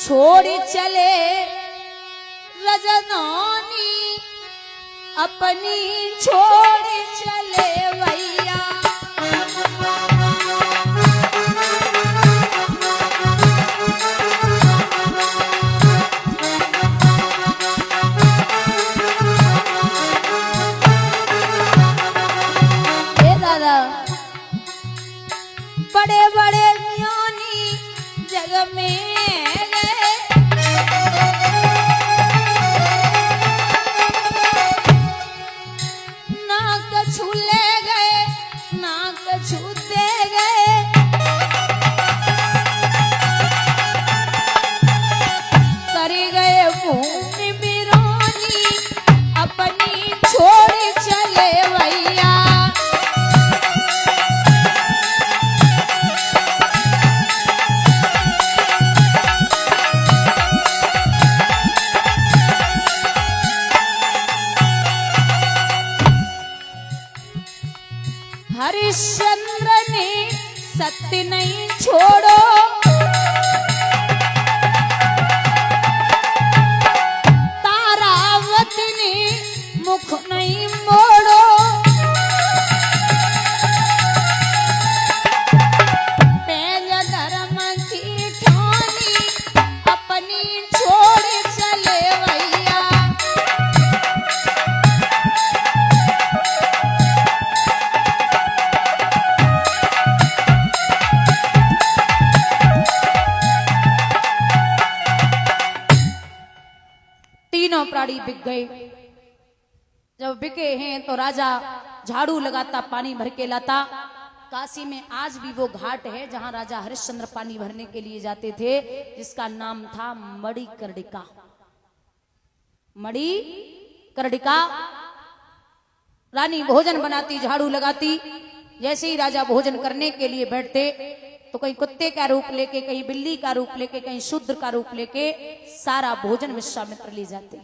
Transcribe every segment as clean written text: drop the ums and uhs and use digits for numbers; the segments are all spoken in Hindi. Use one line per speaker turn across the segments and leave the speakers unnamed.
छोड़ चले रजधानी अपनी छोड़ चले भैया। ए दादा बड़े बड़े ज्ञानी जग में हरिश्चंद्र ने सत्य नहीं छोड़ो, तारावती ने मुख नहीं मोड़ो, पहल धर्म की ठानी अपनी छोड़ चले भैया। तीनों प्राणी बिक गए। जब बिके हैं तो राजा झाड़ू लगाता, पानी भर के लाता। काशी में आज भी वो घाट है जहां राजा हरिश्चंद्र पानी भरने के लिए जाते थे, जिसका नाम था मणिकर्णिका। मणिकर्णिका रानी भोजन बनाती, झाड़ू लगाती। जैसे ही राजा भोजन करने के लिए बैठते तो कहीं कुत्ते का रूप लेके, कहीं बिल्ली का रूप लेके, कहीं शूद्र का रूप लेके सारा भोजन विश्वामित्र ले जाते।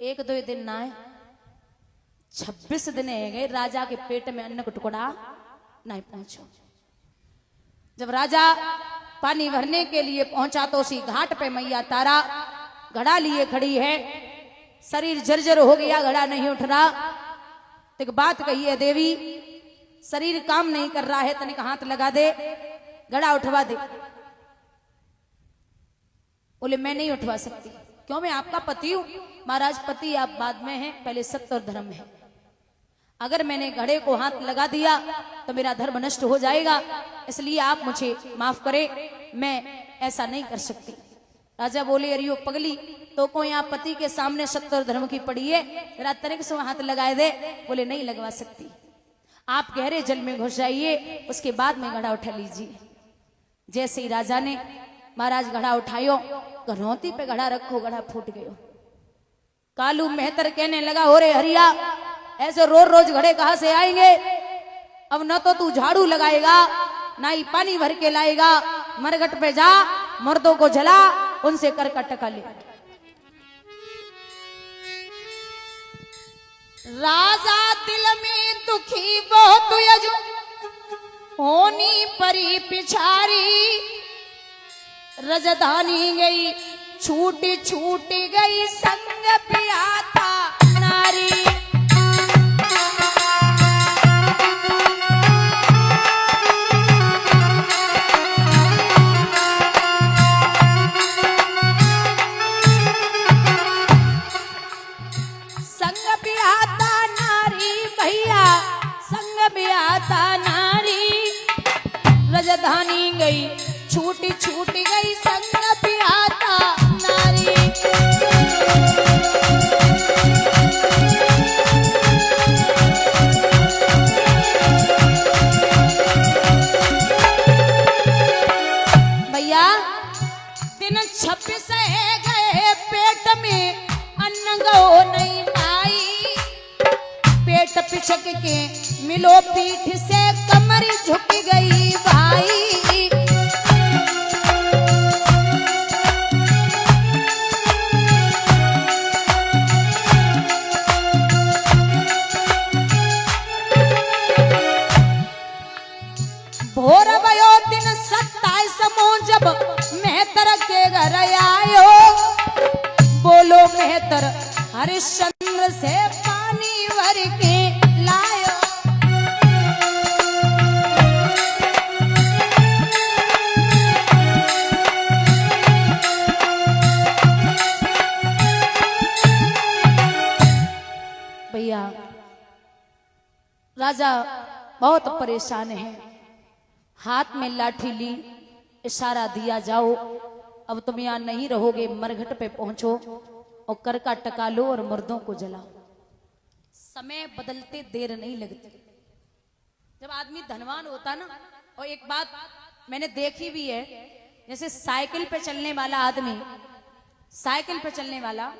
एक दो दिन ना है, 26 दिन है गए, राजा के पेट में अन्न का टुकड़ा नहीं पहुंचो। जब राजा पानी भरने के लिए पहुंचा तो उसी घाट पे मैया तारा घड़ा लिए खड़ी है। शरीर जर्जर हो गया, घड़ा नहीं उठ रहा। तो एक बात कही है, देवी शरीर काम नहीं कर रहा है, तनिक हाथ लगा दे, घड़ा उठवा दे। बोले मैं नहीं उठवा सकती। क्यों? मैं आपका पति हूं। महाराज पति आप बाद में हैं, पहले सत्य और धर्म है। अगर मैंने घड़े को हाथ लगा दिया तो मेरा धर्म नष्ट हो जाएगा, इसलिए आप मुझे माफ करें, मैं ऐसा नहीं कर सकती। राजा बोले अरे पगली, तो कोई आप पति के सामने सत्य और धर्म की पड़ी है, जरा तनिक से हाथ लगाए दे। बोले नहीं लगवा सकती, आप गहरे जल में घुस जाइए, उसके बाद में घड़ा उठा लीजिए। जैसे ही राजा ने महाराज घड़ा उठायो, घरौती पे घड़ा रखो, घड़ा फूट गयो। कालू मेहतर कहने लगा, हो रे हरिया, ऐसे रोज रोज घड़े कहां से आएंगे? अब न तो तू झाड़ू लगाएगा, ना ही पानी भर के लाएगा। मरघट पे जा, मर्दों को जला, उनसे कर टका ले। राजा दिल में दुखी बहुत यजु, होनी परी पिछारी। रजधानी गई छूटी छूटी गई, संग पिया था नारी। संग पिया था नारी भैया, संग पिया था नारी। रजधानी गई छूटी छूटी गई, संग पिया था नारी। भैया दिन 26 गए, पेट में अन्न गो नहीं आई। पेट पिचक के मिलो पीठ से, कमर झुक गई भाई। भोर भयो दिन 27 जब मेहतर के घर आयो, बोलो मेहतर हरिश्चंद्र से पानी भर के लायो। भैया राजा बहुत परेशान है, हाथ में लाठी ली, इशारा दिया जाओ अब तुम यहां नहीं रहोगे, मरघट पे पहुंचो और कर का टका लो और मुर्दों को जलाओ। समय बदलते देर नहीं लगती। जब आदमी धनवान होता ना, और एक बात मैंने देखी भी है, जैसे साइकिल पे चलने वाला आदमी, साइकिल पे चलने वाला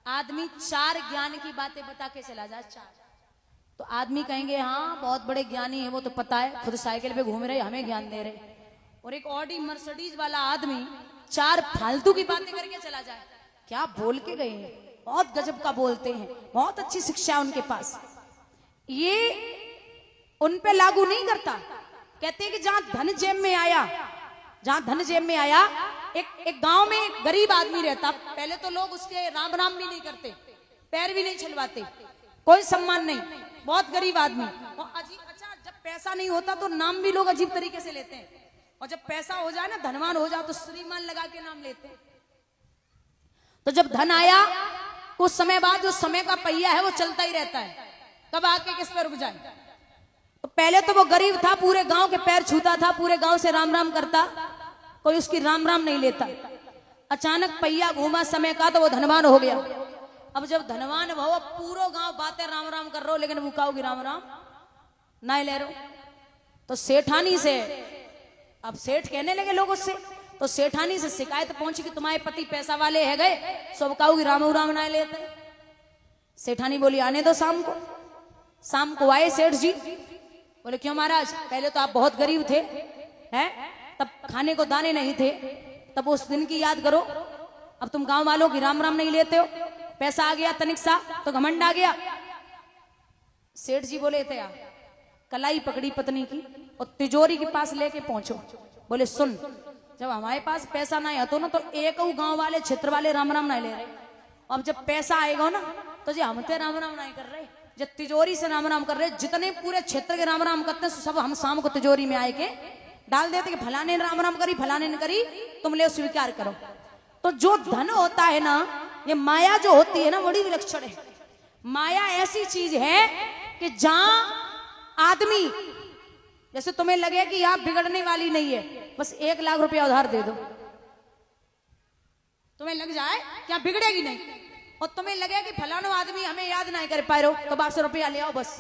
आदमी 4 ज्ञान की बातें बता के चला जाए, 4, तो आदमी कहेंगे हाँ बहुत बड़े ज्ञानी है, वो तो पता है, खुद साइकिल पे घूम रहे, हमें ज्ञान दे रहे। और एक ऑडी मर्सिडीज वाला आदमी 4 फालतू की बातें करके चला जाए, क्या बोल के गए हैं, बहुत गजब का बोलते हैं, बहुत अच्छी शिक्षा है उनके पास, ये उन पे लागू नहीं करता। कहते हैं कि जहां धन जेब में आया, जहां धन जेब में आया, एक गांव में एक गरीब आदमी रहता, पहले तो लोग उसके राम राम भी नहीं करते, पैर भी नहीं छिलवाते, कोई सम्मान नहीं, बहुत गरीब आदमी। और अजीब, अच्छा जब पैसा नहीं होता तो नाम भी लोग अजीब तरीके से लेते हैं, और जब पैसा हो जाए ना, धनवान हो जाए, तो श्रीमान लगा के नाम लेते हैं। तो जब धन आया कुछ समय बाद जो समय का पहिया है वो चलता ही रहता है, कब आके किस पे रुक जाए। तो पहले तो वो गरीब था, पूरे गांव के पैर छूता था, पूरे गांव से राम राम करता, कोई उसकी राम राम नहीं लेता। अचानक पहिया घूमा समय का तो वो धनवान हो गया। अब जब धनवान हो, पूरा गांव बातें राम राम कर रहे हो, लेकिन मुकाओगी राम राम ना ले रहे। तो सेठानी से, अब सेठ कहने लगे लोग उससे, तो सेठानी से शिकायत पहुंची कि तुम्हारे पति पैसा वाले है गए, सब काऊगी राम राम ना लेते। सेठानी बोली आने दो शाम को। शाम को आए सेठ जी, बोले क्यों महाराज, पहले तो आप बहुत गरीब थे, हैं, तब खाने को दाने नहीं थे, तब उस दिन की याद करो, अब तुम गांव वालों की राम राम नहीं लेते हो, पैसा आ गया तनिक सा तो घमंड आ गया। सेठ जी बोले थे यार, कलाई पकड़ी पत्नी की और तिजोरी के पास लेके पहुंचो, बोले सुन, जब हमारे पास पैसा नहीं आता ना, तो एक गांव वाले क्षेत्र वाले राम राम नहीं ले रहे, अब जब पैसा आएगा ना, तो जी हम तो राम राम नहीं कर रहे, जब तिजोरी से राम राम कर रहे, जितने पूरे क्षेत्र के राम राम करते सब हम शाम को तिजोरी में आए के डाल देते कि फलाने ने राम राम करी, फलाने ने करी, तुम ले स्वीकार करो। तो जो धन होता है ना, ये माया जो होती है ना, बड़ी विलक्षण है। माया ऐसी चीज है कि जहां आदमी, जैसे तुम्हें लगे कि आप बिगड़ने वाली नहीं है, बस 1 लाख रुपया उधार दे दो, तुम्हें लग जाए क्या बिगड़ेगी नहीं, और तुम्हें लगे कि फलाना आदमी हमें याद नहीं कर पाए रहो, तो 500 रुपया ले आओ बस,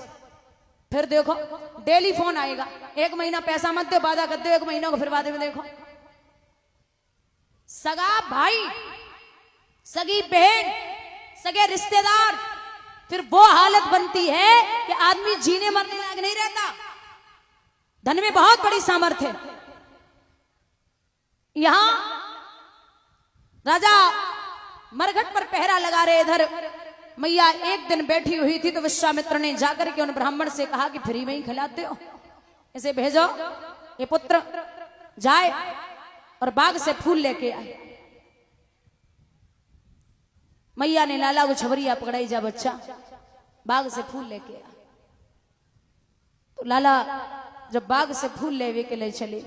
फिर देखो डेली फोन आएगा, 1 महीना पैसा मत दो, वादा कर दो 1 महीना को, फिर वादे में देखो। सगा भाई, सगी बहन, सगे रिश्तेदार, फिर वो हालत बनती है कि आदमी जीने मरने लायक नहीं रहता। धन में बहुत बड़ी सामर्थ्य है। यहां राजा मरघट पर पहरा लगा रहे, इधर मैया एक दिन बैठी हुई थी, तो विश्वामित्र ने जाकर के उन ब्राह्मण से कहा कि फ्री में ही खिलाते हो, इसे भेजो, ये पुत्र जाए और बाग से फूल लेके आए। मैया ने लाला को छबरिया पकड़ाई, जा बच्चा बाग से फूल लेके आ। तो लाला जब बाग से फूल लेवे के लिए चले,